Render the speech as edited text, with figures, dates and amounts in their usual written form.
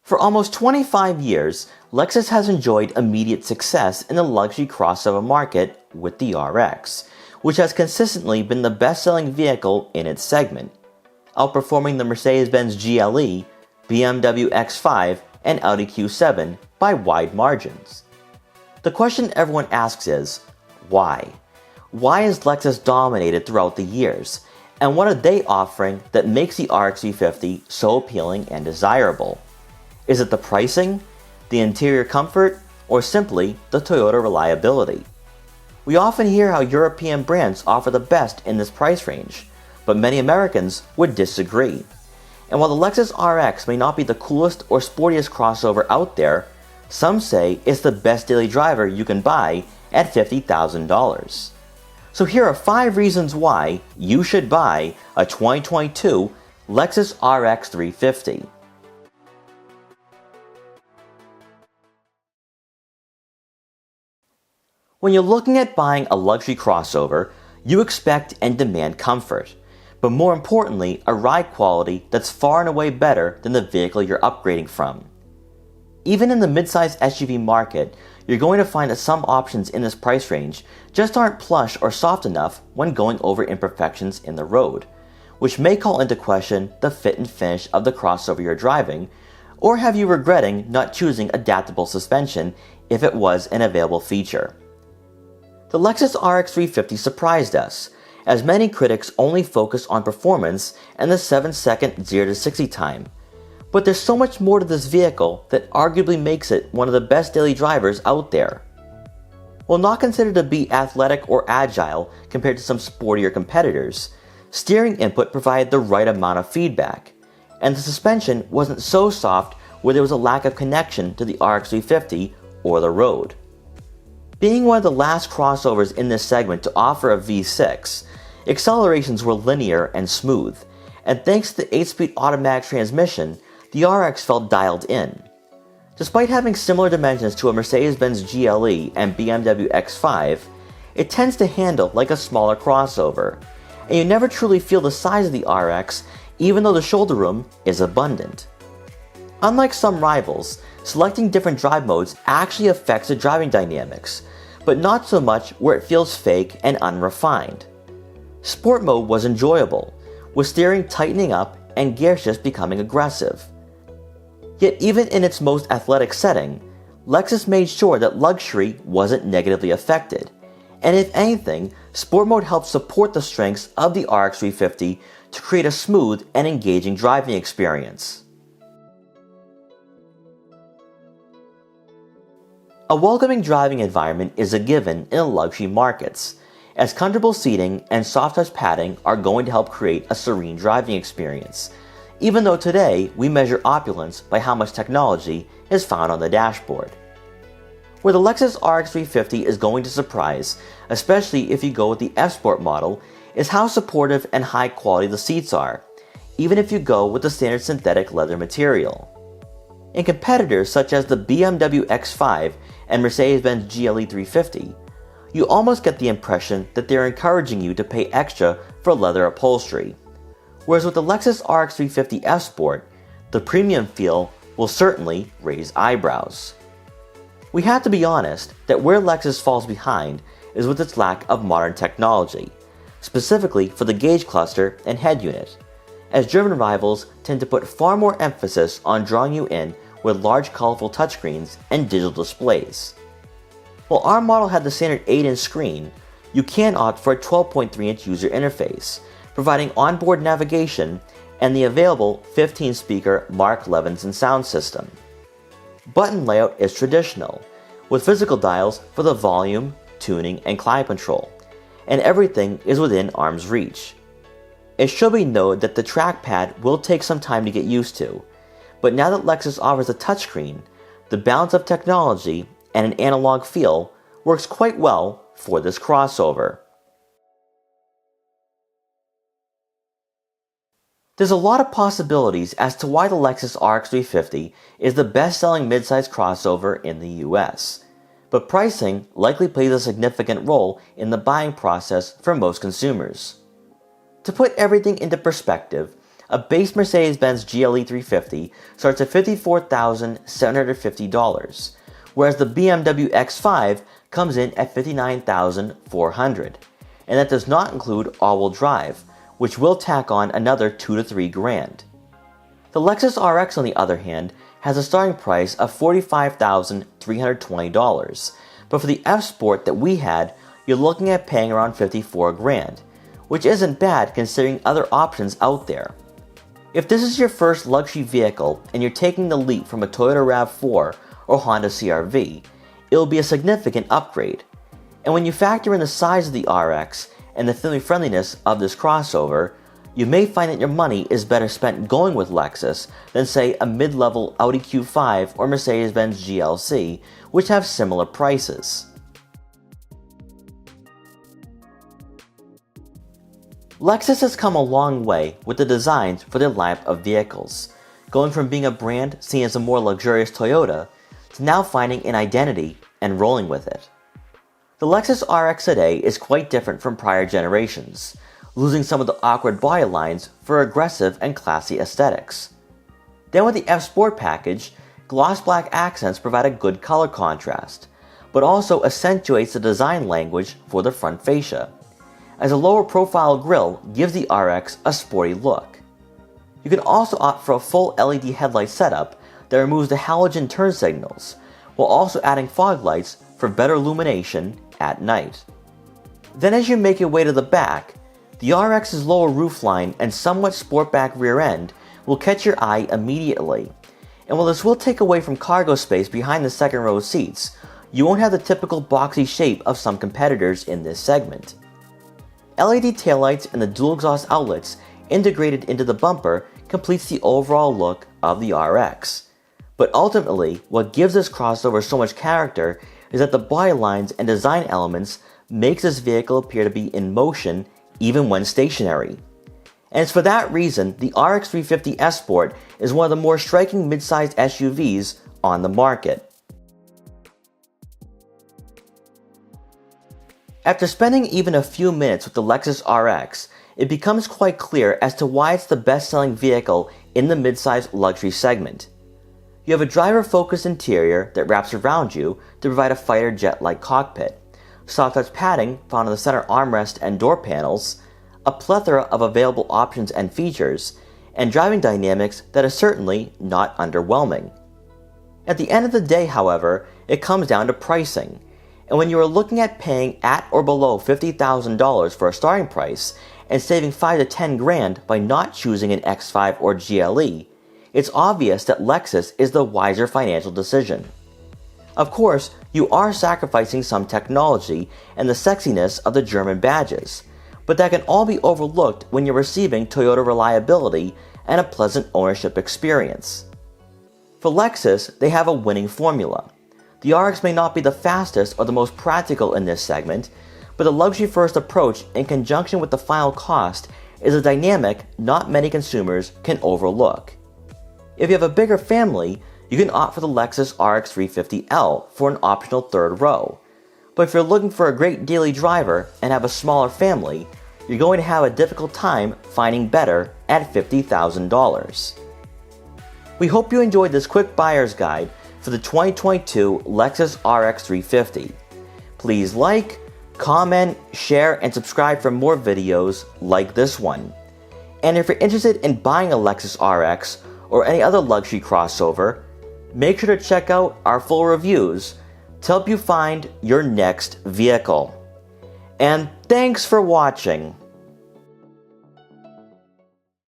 For almost 25 years, Lexus has enjoyed immediate success in the luxury crossover market with the RX, which has consistently been the best-selling vehicle in its segment, outperforming the Mercedes-Benz GLE, BMW X5, and Audi Q7 by wide margins. The question everyone asks is, why? Why is Lexus dominated throughout the years, and what are they offering that makes the RX 350 so appealing and desirable? Is it the pricing, the interior comfort, or simply the Toyota reliability? We often hear how European brands offer the best in this price range, but many Americans would disagree. And while the Lexus RX may not be the coolest or sportiest crossover out there, some say it's the best daily driver you can buy at $50,000. So here are 5 reasons why you should buy a 2022 Lexus RX 350. When you're looking at buying a luxury crossover, you expect and demand comfort, but more importantly, a ride quality that's far and away better than the vehicle you're upgrading from. Even in the midsize SUV market, you're going to find that some options in this price range just aren't plush or soft enough when going over imperfections in the road, which may call into question the fit and finish of the crossover you're driving, or have you regretting not choosing adaptable suspension if it was an available feature. The Lexus RX 350 surprised us, as many critics only focus on performance and the 7-second 0 to 60 time. But there's so much more to this vehicle that arguably makes it one of the best daily drivers out there. While not considered to be athletic or agile compared to some sportier competitors, steering input provided the right amount of feedback, and the suspension wasn't so soft where there was a lack of connection to the RX 350 or the road. Being one of the last crossovers in this segment to offer a V6, accelerations were linear and smooth, and thanks to the 8-speed automatic transmission, the RX felt dialed in. Despite having similar dimensions to a Mercedes-Benz GLE and BMW X5, it tends to handle like a smaller crossover, and you never truly feel the size of the RX even though the shoulder room is abundant. Unlike some rivals, selecting different drive modes actually affects the driving dynamics, but not so much where it feels fake and unrefined. Sport mode was enjoyable, with steering tightening up and gear shifts becoming aggressive. Yet even in its most athletic setting, Lexus made sure that luxury wasn't negatively affected, and if anything, sport mode helped support the strengths of the RX 350 to create a smooth and engaging driving experience. A welcoming driving environment is a given in the luxury markets, as comfortable seating and soft touch padding are going to help create a serene driving experience, even though today we measure opulence by how much technology is found on the dashboard. Where the Lexus RX 350 is going to surprise, especially if you go with the F-Sport model, is how supportive and high quality the seats are, even if you go with the standard synthetic leather material. In competitors such as the BMW X5 and Mercedes-Benz GLE 350, you almost get the impression that they're encouraging you to pay extra for leather upholstery. Whereas with the Lexus RX 350 F Sport, the premium feel will certainly raise eyebrows. We have to be honest that where Lexus falls behind is with its lack of modern technology, specifically for the gauge cluster and head unit, as German rivals tend to put far more emphasis on drawing you in with large colorful touchscreens and digital displays. While our model had the standard 8-inch screen, you can opt for a 12.3-inch user interface, providing onboard navigation and the available 15-speaker Mark Levinson sound system. Button layout is traditional, with physical dials for the volume, tuning, and climate control, and everything is within arm's reach. It should be noted that the trackpad will take some time to get used to, but now that Lexus offers a touchscreen, the balance of technology and an analog feel works quite well for this crossover. There's a lot of possibilities as to why the Lexus RX 350 is the best-selling midsize crossover in the US, but pricing likely plays a significant role in the buying process for most consumers. To put everything into perspective, A base Mercedes-Benz GLE 350 starts at $54,750, whereas the BMW X5 comes in at $59,400. And that does not include all-wheel drive, which will tack on another $2 to $3 grand. The Lexus RX, on the other hand, has a starting price of $45,320, but for the F Sport that we had, you're looking at paying around $54 grand, which isn't bad considering other options out there. If this is your first luxury vehicle and you're taking the leap from a Toyota RAV4 or Honda CR-V, it will be a significant upgrade. And when you factor in the size of the RX and the family friendliness of this crossover, you may find that your money is better spent going with Lexus than say a mid-level Audi Q5 or Mercedes-Benz GLC, which have similar prices. Lexus has come a long way with the designs for their lineup of vehicles, going from being a brand seen as a more luxurious Toyota to now finding an identity and rolling with it. The Lexus RX today is quite different from prior generations, losing some of the awkward body lines for aggressive and classy aesthetics. Then with the F Sport package, gloss black accents provide a good color contrast, but also accentuates the design language for the front fascia, as a lower profile grille gives the RX a sporty look. You can also opt for a full LED headlight setup that removes the halogen turn signals, while also adding fog lights for better illumination at night. Then as you make your way to the back, the RX's lower roofline and somewhat sportback rear end will catch your eye immediately. And while this will take away from cargo space behind the second row seats, you won't have the typical boxy shape of some competitors in this segment. LED taillights and the dual exhaust outlets integrated into the bumper completes the overall look of the RX. But ultimately, what gives this crossover so much character is that the body lines and design elements makes this vehicle appear to be in motion even when stationary. And it's for that reason the RX 350 S Sport is one of the more striking mid-sized SUVs on the market. After spending even a few minutes with the Lexus RX, it becomes quite clear as to why it's the best-selling vehicle in the mid-size luxury segment. You have a driver-focused interior that wraps around you to provide a fighter jet-like cockpit, soft-touch padding found on the center armrest and door panels, a plethora of available options and features, and driving dynamics that are certainly not underwhelming. At the end of the day, however, it comes down to pricing. And when you are looking at paying at or below $50,000 for a starting price and saving $5 to $10 grand by not choosing an X5 or GLE, it's obvious that Lexus is the wiser financial decision. Of course, you are sacrificing some technology and the sexiness of the German badges, but that can all be overlooked when you're receiving Toyota reliability and a pleasant ownership experience. For Lexus, they have a winning formula. The RX may not be the fastest or the most practical in this segment, but the luxury-first approach in conjunction with the final cost is a dynamic not many consumers can overlook. If you have a bigger family, you can opt for the Lexus RX 350L for an optional third row. But if you're looking for a great daily driver and have a smaller family, you're going to have a difficult time finding better at $50,000. We hope you enjoyed this quick buyer's guide for the 2022 Lexus RX 350. Please like, comment, share, and subscribe for more videos like this one. And if you're interested in buying a Lexus RX or any other luxury crossover, make sure to check out our full reviews to help you find your next vehicle. And thanks for watching.